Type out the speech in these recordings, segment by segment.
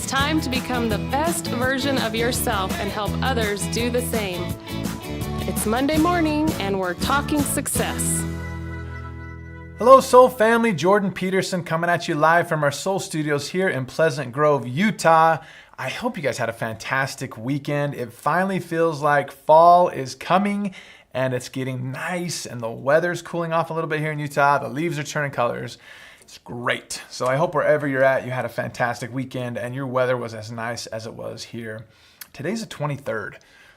It's time to become the best version of yourself and help others do the same. It's Monday morning and we're talking success. Hello, Soul family. Jordan Peterson coming at you live from our Soul Studios here in Pleasant Grove, Utah. I hope you guys had a fantastic weekend. It finally feels like fall is coming and it's getting nice and the weather's cooling off a little bit here in Utah. The leaves are turning colors. It's great. So I hope wherever you're at, you had a fantastic weekend and your weather was as nice as it was here. Today's the 23rd.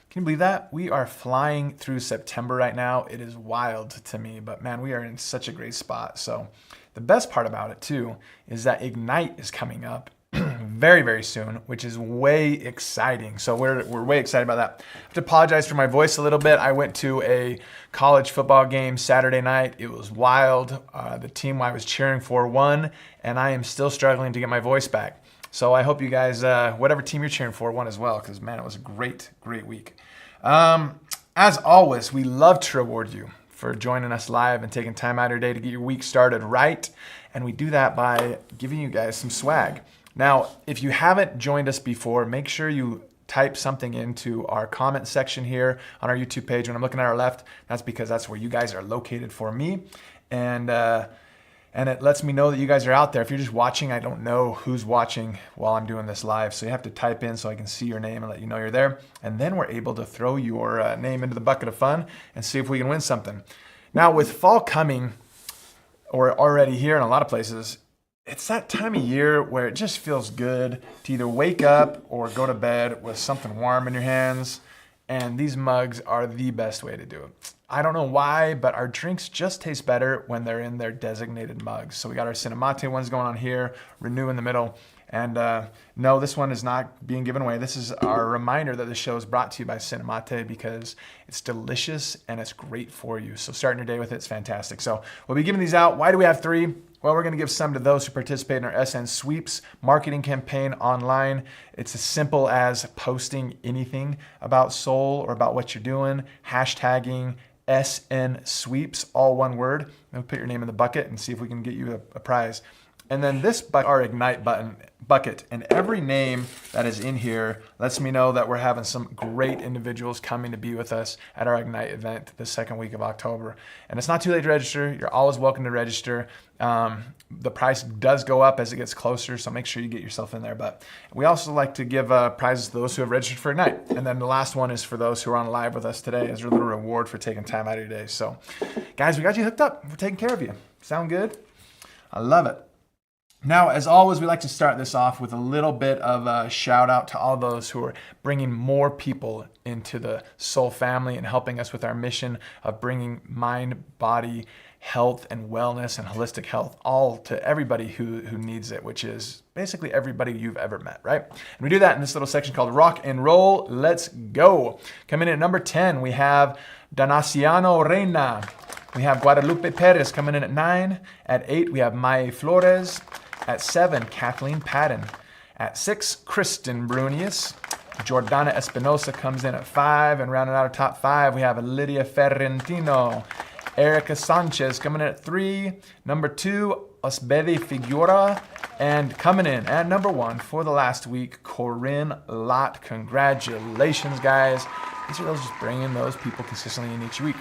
Can you believe that? We are flying through September right now. It is wild to me, but man, we are in such a great spot. So the best part about it too is that Ignite is coming up very, very soon, which is way exciting. So we're way excited about that. I have to apologize for my voice a little bit. I went to a college football game Saturday night. It was wild. The team I was cheering for won, and I am still struggling to get my voice back. So I hope you guys, whatever team you're cheering for, won as well, because man, it was a great, great week. As always, we love to reward you for joining us live and taking time out of your day to get your week started right. And we do that by giving you guys some swag. Now, if you haven't joined us before, make sure you type something into our comment section here on our YouTube page. When I'm looking at our left, that's because that's where you guys are located for me. And it lets me know that you guys are out there. If you're just watching, I don't know who's watching while I'm doing this live. So you have to type in so I can see your name and let you know you're there. And then we're able to throw your name into the bucket of fun and see if we can win something. Now, with fall coming, or already here in a lot of places, it's that time of year where it just feels good to either wake up or go to bed with something warm in your hands. And these mugs are the best way to do it. I don't know why, but our drinks just taste better when they're in their designated mugs. So we got our Cinemate ones going on here, Renew in the middle. And no, this one is not being given away. This is our reminder that the show is brought to you by Cinemate because it's delicious and it's great for you. So starting your day with it's fantastic. So we'll be giving these out. Why do we have 3? Well, we're going to give some to those who participate in our SN Sweeps marketing campaign online. It's as simple as posting anything about Soul or about what you're doing, hashtagging SN Sweeps, all one word. And we'll put your name in the bucket and see if we can get you a prize. And then this our Ignite bucket, and every name that is in here lets me know that we're having some great individuals coming to be with us at our Ignite event the second week of October. And it's not too late to register. You're always welcome to register. The price does go up as it gets closer, so make sure you get yourself in there. But we also like to give prizes to those who have registered for Ignite. And then the last one is for those who are on live with us today as a little reward for taking time out of your day. So guys, we got you hooked up. We're taking care of you. Sound good? I love it. Now, as always, we like to start this off with a little bit of a shout out to all those who are bringing more people into the Soul family and helping us with our mission of bringing mind, body, health, and wellness and holistic health all to everybody who needs it, which is basically everybody you've ever met, right? And we do that in this little section called Rock and Roll. Let's go. Coming in at number 10, we have Donaciano Reina. We have Guadalupe Perez coming in at 9. At 8, we have Mae Flores. At 7, Kathleen Patton. At 6, Kristen Brunius. Jordana Espinosa comes in at 5. And rounding out our top 5, we have Lydia Ferrentino. Erica Sanchez coming in at 3. Number 2, Osbedi Figueroa. And coming in at number 1 for the last week, Corinne Lott. Congratulations, guys. These are those just bringing those people consistently in each week.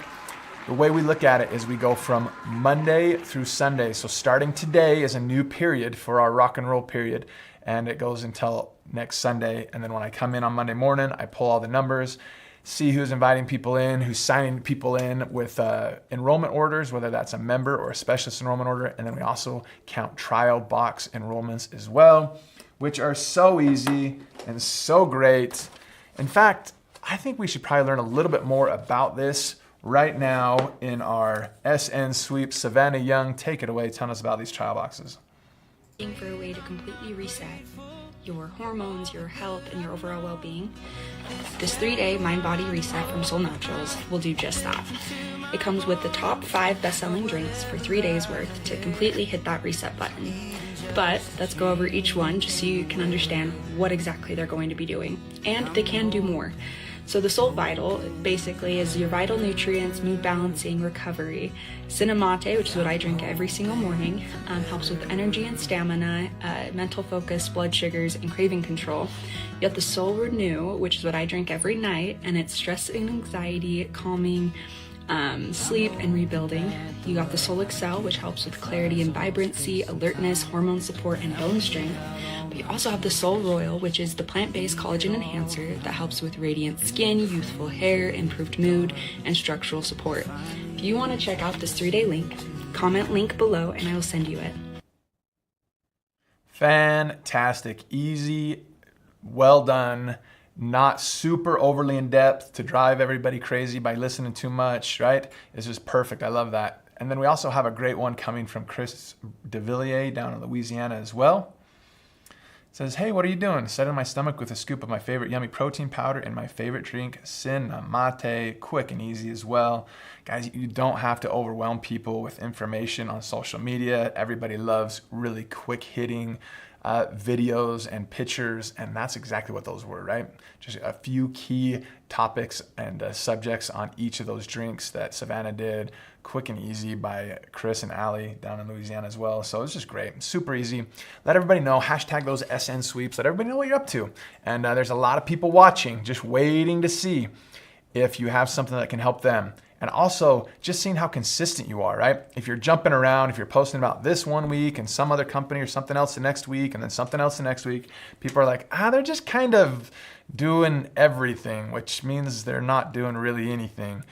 The way we look at it is we go from Monday through Sunday. So starting today is a new period for our rock and roll period. And it goes until next Sunday. And then when I come in on Monday morning, I pull all the numbers, see who's inviting people in, who's signing people in with enrollment orders, whether that's a member or a specialist enrollment order. And then we also count trial box enrollments as well, which are so easy and so great. In fact, I think we should probably learn a little bit more about this right now in our SN Sweep. Savannah Young, take it away. Tell us about these trial boxes. Looking for a way to completely reset your hormones, your health, and your overall well-being, this 3-day mind-body reset from Soul Naturals will do just that. It comes with the top 5 best-selling drinks for 3 days worth to completely hit that reset button. But let's go over each one just so you can understand what exactly they're going to be doing. And they can do more. So the Soul Vital basically is your vital nutrients, mood balancing, recovery. Cinnamate, which is what I drink every single morning, helps with energy and stamina, mental focus, blood sugars, and craving control. You got the Soul Renew, which is what I drink every night, and it's stress and anxiety, calming, sleep and rebuilding. You got the Soul Excel, which helps with clarity and vibrancy, alertness, hormone support, and bone strength. But you also have the Soul Royal, which is the plant-based collagen enhancer that helps with radiant skin, youthful hair, improved mood, and structural support. If you want to check out this 3-day link, comment link below and I will send you it. Fantastic, easy, well done, not super overly in depth to drive everybody crazy by listening too much, right? It's just perfect. I love that. And then we also have a great one coming from Chris DeVilliers down in Louisiana as well. It says, hey, what are you doing? Setting my stomach with a scoop of my favorite yummy protein powder and my favorite drink, Cinnamate, quick and easy as well. Guys, you don't have to overwhelm people with information on social media. Everybody loves really quick hitting videos and pictures, and that's exactly what those were, right? Just a few key topics and subjects on each of those drinks that Savannah did, quick and easy by Chris and Allie down in Louisiana as well. So it's just great, super easy. Let everybody know, hashtag those SN sweeps, let everybody know what you're up to. And there's a lot of people watching, just waiting to see if you have something that can help them. And also just seeing how consistent you are, right? If you're jumping around, if you're posting about this one week and some other company or something else the next week and then something else the next week, people are like, they're just kind of doing everything, which means they're not doing really anything.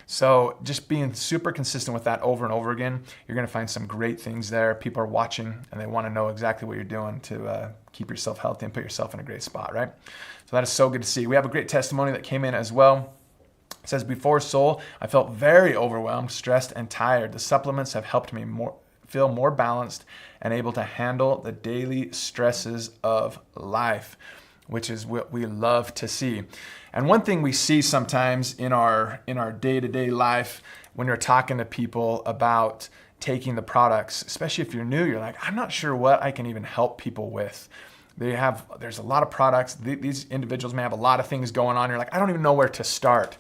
So just being super consistent with that over and over again, you're gonna find some great things there. People are watching and they wanna know exactly what you're doing to keep yourself healthy and put yourself in a great spot, right? So that is so good to see. We have a great testimony that came in as well. It says, before Soul, I felt very overwhelmed, stressed, and tired. The supplements have helped me feel more balanced and able to handle the daily stresses of life, which is what we love to see. And one thing we see sometimes in our day-to-day life when you're talking to people about taking the products, especially if you're new, you're like, I'm not sure what I can even help people with. There's a lot of products. These individuals may have a lot of things going on. You're like, I don't even know where to start.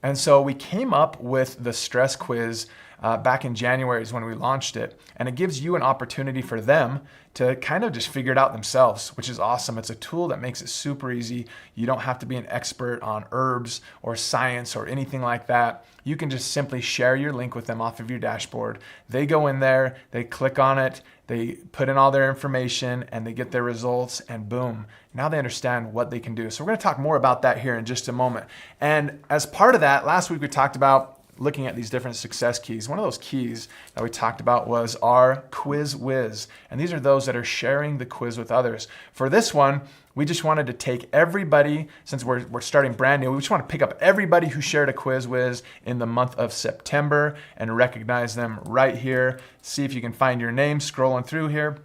And so we came up with the stress quiz back in January is when we launched it. And it gives you an opportunity for them to kind of just figure it out themselves, which is awesome. It's a tool that makes it super easy. You don't have to be an expert on herbs or science or anything like that. You can just simply share your link with them off of your dashboard. They go in there, they click on it, they put in all their information and they get their results and boom, now they understand what they can do. So we're gonna talk more about that here in just a moment. And as part of that, last week we talked about looking at these different success keys. One of those keys that we talked about was our Quiz Whiz. And these are those that are sharing the quiz with others. For this one, we just wanted to take everybody, since we're starting brand new, we just want to pick up everybody who shared a Quiz Whiz in the month of September and recognize them right here. See if you can find your name scrolling through here.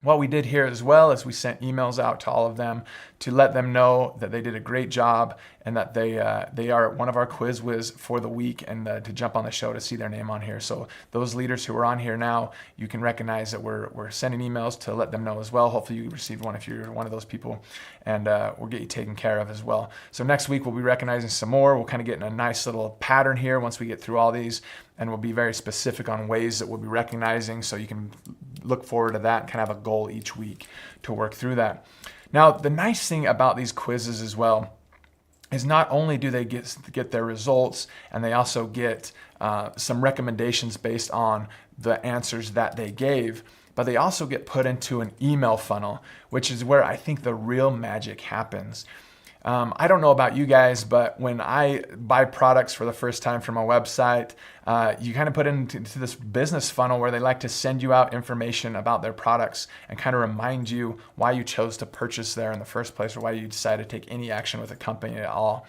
What we did here as well is we sent emails out to all of them to let them know that they did a great job and that they are one of our Quiz Whiz for the week and to jump on the show to see their name on here. So those leaders who are on here now, you can recognize that we're sending emails to let them know as well. Hopefully you received one if you're one of those people, and we'll get you taken care of as well. So next week we'll be recognizing some more. We'll kind of get in a nice little pattern here once we get through all these, and we'll be very specific on ways that we'll be recognizing, so you can look forward to that and kind of have a goal each week to work through that. Now, the nice thing about these quizzes as well is not only do they get their results, and they also get some recommendations based on the answers that they gave, but they also get put into an email funnel, which is where I think the real magic happens. I don't know about you guys, but when I buy products for the first time from a website, you kind of put into this business funnel where they like to send you out information about their products and kind of remind you why you chose to purchase there in the first place, or why you decided to take any action with a company at all.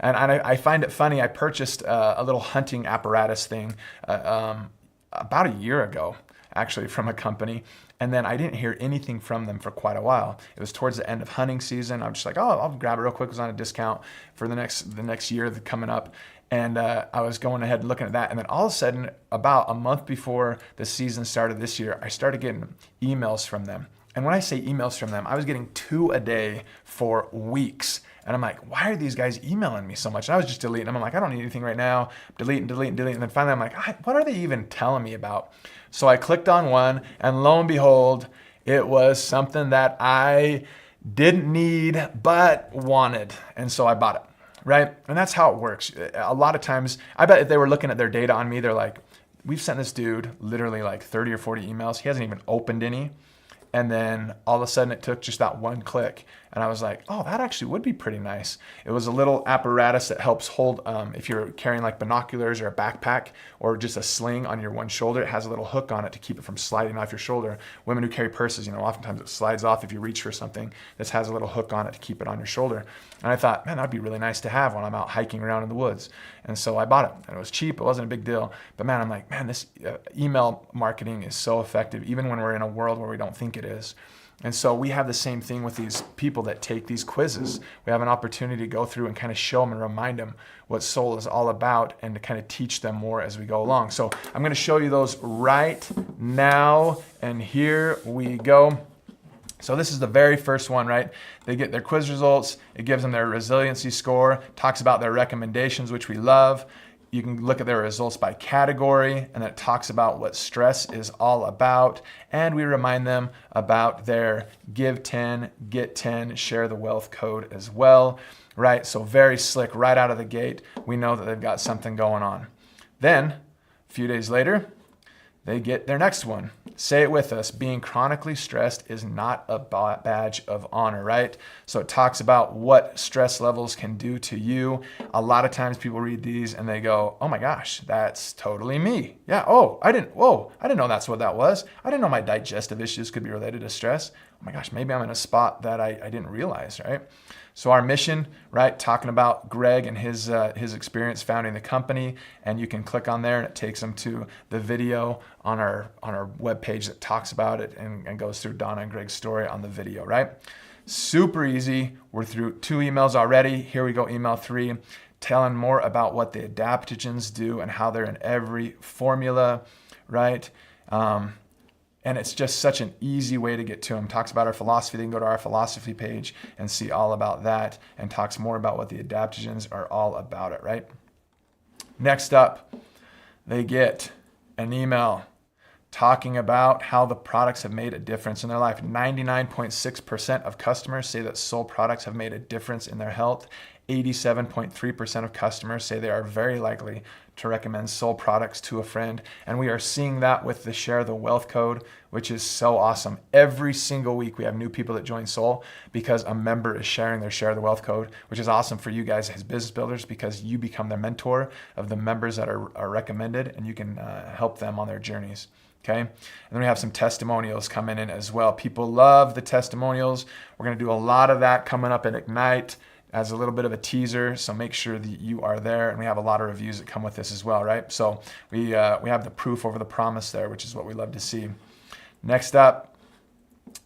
And I find it funny, I purchased a little hunting apparatus thing about a year ago, actually, from a company. And then I didn't hear anything from them for quite a while. It was towards the end of hunting season. I'm just like, oh, I'll grab it real quick. It was on a discount for the next year coming up. And I was going ahead and looking at that. And then all of a sudden, about a month before the season started this year, I started getting emails from them. And when I say emails from them, I was getting 2 a day for weeks. And I'm like, why are these guys emailing me so much? And I was just deleting them. I'm like, I don't need anything right now. Delete. And then finally I'm like, what are they even telling me about? So I clicked on one, and lo and behold, it was something that I didn't need but wanted. And so I bought it, right? And that's how it works. A lot of times, I bet if they were looking at their data on me, they're like, we've sent this dude literally like 30 or 40 emails. He hasn't even opened any. And then all of a sudden it took just that one click. And I was like, oh, that actually would be pretty nice. It was a little apparatus that helps hold, if you're carrying like binoculars or a backpack or just a sling on your one shoulder, it has a little hook on it to keep it from sliding off your shoulder. Women who carry purses, oftentimes it slides off if you reach for something. This has a little hook on it to keep it on your shoulder. And I thought, man, that'd be really nice to have when I'm out hiking around in the woods. And so I bought it, and it was cheap. It wasn't a big deal. But man, I'm like, man, this email marketing is so effective, even when we're in a world where we don't think it is. And so we have the same thing with these people that take these quizzes. We have an opportunity to go through and kind of show them and remind them what soul is all about and to kind of teach them more as we go along. So I'm going to show you those right now. And here we go. So this is the very first one, right? They get their quiz results. It gives them their resiliency score, talks about their recommendations, which we love. You can look at their results by category, and it talks about what stress is all about. And we remind them about their Give 10, Get 10, Share the Wealth code as well, right? So very slick right out of the gate. We know that they've got something going on. Then, a few days later, they get their next one. Say it with us. Being chronically stressed is not a badge of honor, right? So it talks about what stress levels can do to you. A lot of times people read these and they go, oh my gosh, that's totally me. Yeah, I didn't know that's what that was. I didn't know my digestive issues could be related to stress. Oh my gosh, maybe I'm in a spot that I didn't realize, right? So our mission, right, talking about Greg and his experience founding the company, and you can click on there and it takes them to the video on our webpage that talks about it and goes through Donna and Greg's story on the video, right? Super easy. We're through 2 emails already. Here we go, email 3, telling more about what the adaptogens do and how they're in every formula, right? And it's just such an easy way to get to them. Talks about our philosophy. They can go to our philosophy page and see all about that, and talks more about what the adaptogens are all about it, right? Next up, they get an email talking about how the products have made a difference in their life. 99.6% of customers say that Soul products have made a difference in their health. 87.3% of customers say they are very likely to recommend Soul products to a friend. And we are seeing that with the Share the Wealth code, which is so awesome. Every single week we have new people that join Soul because a member is sharing their Share the Wealth code, which is awesome for you guys as business builders because you become the mentor of the members that are recommended, and you can help them on their journeys. Okay, and then we have some testimonials coming in as well. People love the testimonials. We're going to do a lot of that coming up at Ignite as a little bit of a teaser, so make sure that you are there, and we have a lot of reviews that come with this as well, right? So we have the proof over the promise there, which is what we love to see. Next up,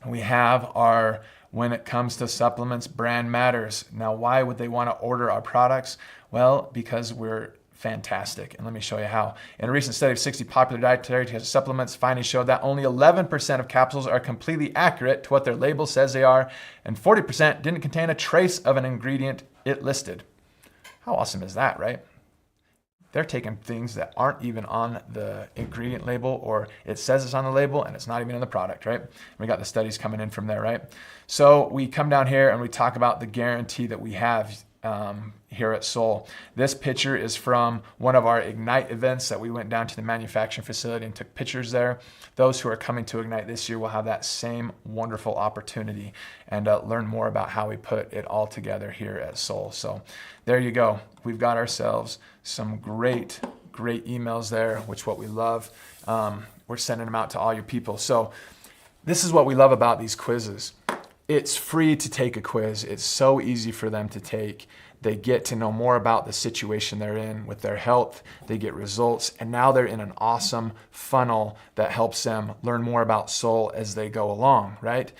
we have our When It Comes to Supplements, Brand Matters. Now, why would they want to order our products? Well, because we're fantastic. And let me show you how. In a recent study of 60 popular dietary supplements, findings showed that only 11% of capsules are completely accurate to what their label says they are, and 40% didn't contain a trace of an ingredient it listed. How awesome is that, right? They're taking things that aren't even on the ingredient label, or it says it's on the label and it's not even in the product, right? We got the studies coming in from there, right? So we come down here and we talk about the guarantee that we have here at Soul. This picture is from one of our Ignite events that we went down to the manufacturing facility and took pictures there. Those who are coming to Ignite this year will have that same wonderful opportunity and learn more about how we put it all together here at Soul. So there you go. We've got ourselves some great emails there, which what we love. We're sending them out to all your people. So this is what we love about these quizzes. It's free to take a quiz. It's so easy for them to take. They get to know more about the situation they're in with their health. They get results, and now they're in an awesome funnel that helps them learn more about Soul as they go along, right?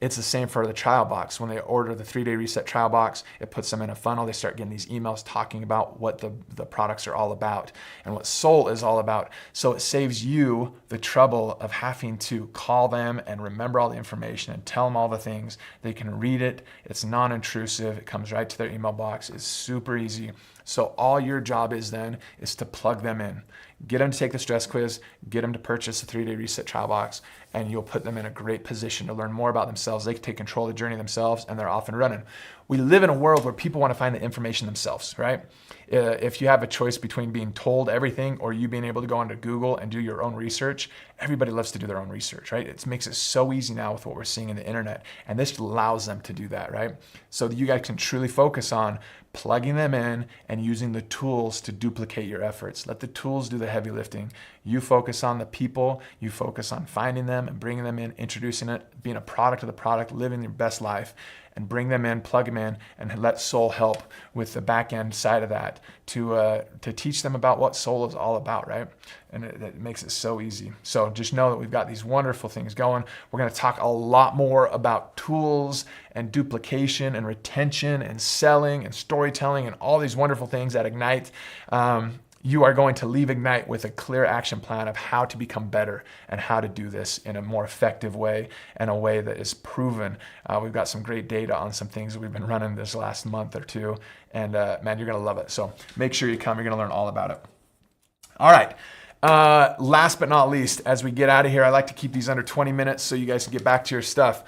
It's the same for the trial box. When they order the 3-day reset trial box, it puts them in a funnel. They start getting these emails talking about what the products are all about and what Soul is all about. So it saves you the trouble of having to call them and remember all the information and tell them all the things. They can read it. It's non-intrusive. It comes right to their email box. It's super easy. So all your job is then is to plug them in. Get them to take the stress quiz, get them to purchase the 3-day reset trial box, and you'll put them in a great position to learn more about themselves. They can take control of the journey themselves, and they're off and running. We live in a world where people want to find the information themselves, right? If you have a choice between being told everything or you being able to go onto Google and do your own research, everybody loves to do their own research, right? It makes it so easy now with what we're seeing in the internet, and this allows them to do that, right? So that you guys can truly focus on plugging them in and using the tools to duplicate your efforts. Let the tools do the heavy lifting. You focus on the people, you focus on finding them and bringing them in, introducing it, being a product of the product, living your best life, and bring them in, plug them in, and let Soul help with the back end side of that to teach them about what Soul is all about, right? And it makes it so easy. So just know that we've got these wonderful things going. We're going to talk a lot more about tools and duplication and retention and selling and storytelling and all these wonderful things at Ignite. You are going to leave Ignite with a clear action plan of how to become better and how to do this in a more effective way and a way that is proven. We've got some great data on some things that we've been running this last month or two, and man, you're going to love it. So make sure you come. You're going to learn all about it. All right. Last but not least, as we get out of here, I like to keep these under 20 minutes so you guys can get back to your stuff.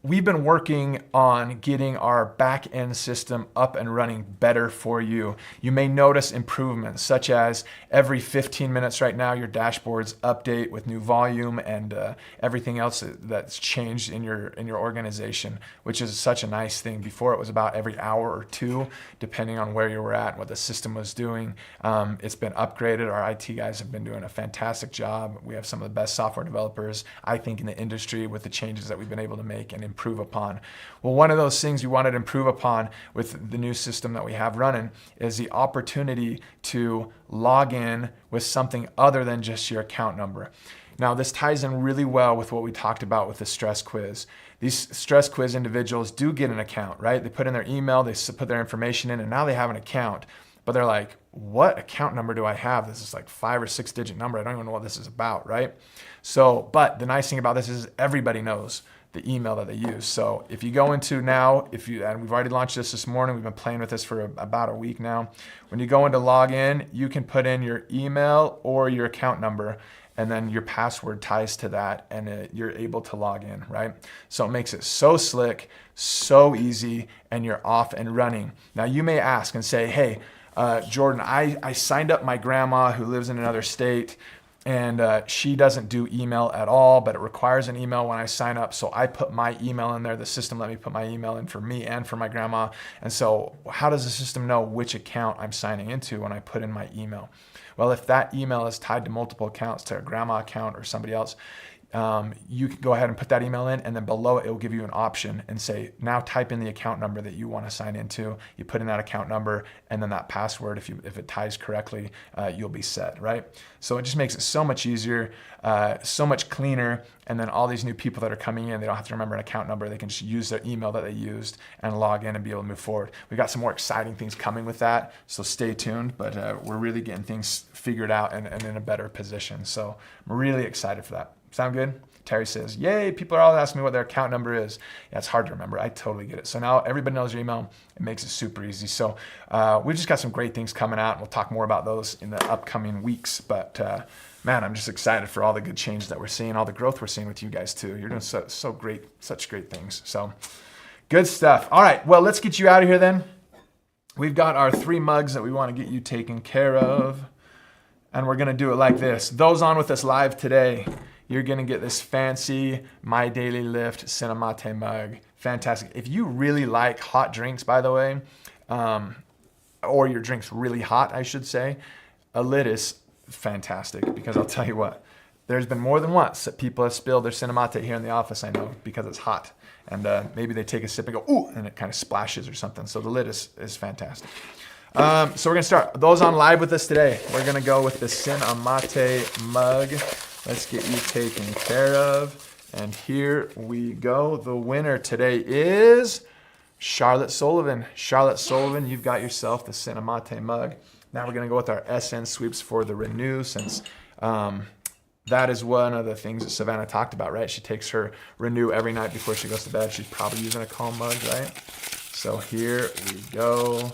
We've been working on getting our back-end system up and running better for you. You may notice improvements, such as every 15 minutes right now, your dashboards update with new volume and everything else that's changed in your organization, which is such a nice thing. Before, it was about every hour or two, depending on where you were at and what the system was doing. It's been upgraded. Our IT guys have been doing a fantastic job. We have some of the best software developers, I think, in the industry with the changes that we've been able to make and improve upon. Well, one of those things we wanted to improve upon with the new system that we have running is the opportunity to log in with something other than just your account number. Now, this ties in really well with what we talked about with the stress quiz. These stress quiz individuals do get an account, right? They put in their email, they put their information in, and now they have an account. But they're like, what account number do I have? This is like 5 or 6 digit number. I don't even know what this is about, right? So, but the nice thing about this is everybody knows the email that they use. So if you go into now, and we've already launched this morning, we've been playing with this for about a week now. When you go into log in, you can put in your email or your account number, and then your password ties to that, and you're able to log in, right? So it makes it so slick, so easy, and you're off and running. Now you may ask and say, hey, Jordan, I signed up my grandma who lives in another state, and she doesn't do email at all, but it requires an email when I sign up. So I put my email in there. The system let me put my email in for me and for my grandma. And so how does the system know which account I'm signing into when I put in my email? Well, if that email is tied to multiple accounts, to a grandma account or somebody else, you can go ahead and put that email in, and then below it will give you an option and say, now type in the account number that you want to sign into. You put in that account number and then that password. If it ties correctly, you'll be set, right? So it just makes it so much easier, so much cleaner. And then all these new people that are coming in, they don't have to remember an account number. They can just use their email that they used and log in and be able to move forward. We've got some more exciting things coming with that, so stay tuned. But we're really getting things figured out and in a better position. So I'm really excited for that. Sound good? Terry says, yay, people are all asking me what their account number is. Yeah, it's hard to remember. I totally get it. So now everybody knows your email. It makes it super easy. So we've just got some great things coming out, and we'll talk more about those in the upcoming weeks. But man, I'm just excited for all the good change that we're seeing, all the growth we're seeing with you guys too. You're doing so great, such great things. So good stuff. All right, well, let's get you out of here then. We've got our 3 mugs that we want to get you taken care of. And we're going to do it like this. Those on with us live today, you're going to get this fancy My Daily Lift Cinnamate mug. Fantastic. If you really like hot drinks, by the way, or your drink's really hot, I should say, a lid is fantastic, because I'll tell you what, there's been more than once that people have spilled their Cinnamate here in the office, I know, because it's hot. And maybe they take a sip and go, ooh, and it kind of splashes or something. So the lid is fantastic. So we're going to start. Those on live with us today, we're going to go with the Cinnamate mug. Let's get you taken care of. And here we go. The winner today is Charlotte Sullivan. Charlotte Sullivan, you've got yourself the Cinemate mug. Now we're going to go with our SN sweeps for the Renew, since that is one of the things that Savannah talked about, right? She takes her Renew every night before she goes to bed. She's probably using a Calm mug, right? So here we go.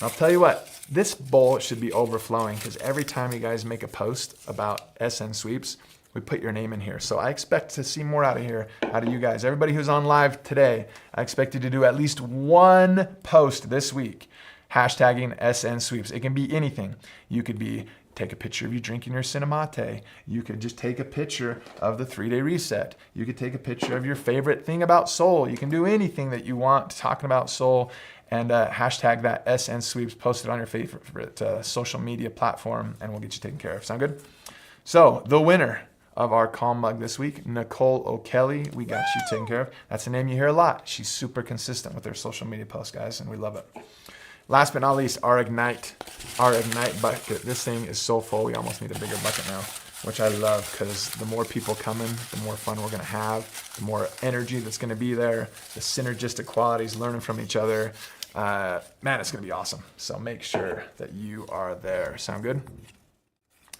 I'll tell you what, this bowl should be overflowing, because every time you guys make a post about SN sweeps, we put your name in here. So I expect to see more out of you guys. Everybody who's on live today, I expect you to do at least one post this week, hashtagging SN sweeps. It can be anything. You could take a picture of you drinking your Cinemate. You could just take a picture of the 3-day reset. You could take a picture of your favorite thing about soul. You can do anything that you want talking about soul, and hashtag that SN sweeps, post it on your favorite social media platform, and we'll get you taken care of. Sound good? So the winner of our Calm mug this week, Nicole O'Kelly, we got you taken care of. That's a name you hear a lot. She's super consistent with her social media posts, guys, and we love it. Last but not least, our Ignite bucket. This thing is so full, we almost need a bigger bucket now, which I love, because the more people coming, the more fun we're gonna have, the more energy that's gonna be there, the synergistic qualities, learning from each other. Man, it's gonna be awesome. So make sure that you are there. Sound good?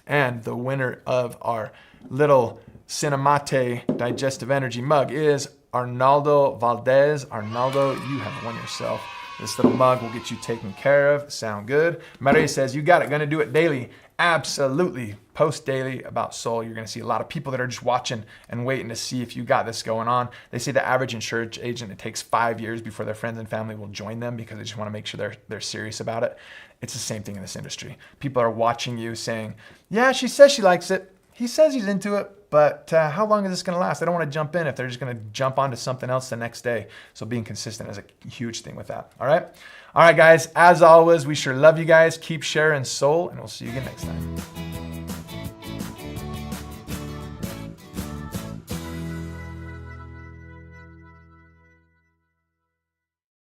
And the winner of our little Cinemate Digestive Energy mug is Arnaldo Valdez. Arnaldo, you have won yourself this little mug. Will get you taken care of. Sound good? Maria says, you got it. Gonna do it daily. Absolutely. Post daily about soul. You're gonna see a lot of people that are just watching and waiting to see if you got this going on. They say the average insurance agent, it takes 5 years before their friends and family will join them, because they just wanna make sure they're serious about it. It's the same thing in this industry. People are watching you saying, yeah, she says she likes it. He says he's into it, but how long is this gonna last? I don't wanna jump in if they're just gonna jump onto something else the next day. So being consistent is a huge thing with that, all right? All right, guys, as always, we sure love you guys. Keep sharing soul, and we'll see you again next time.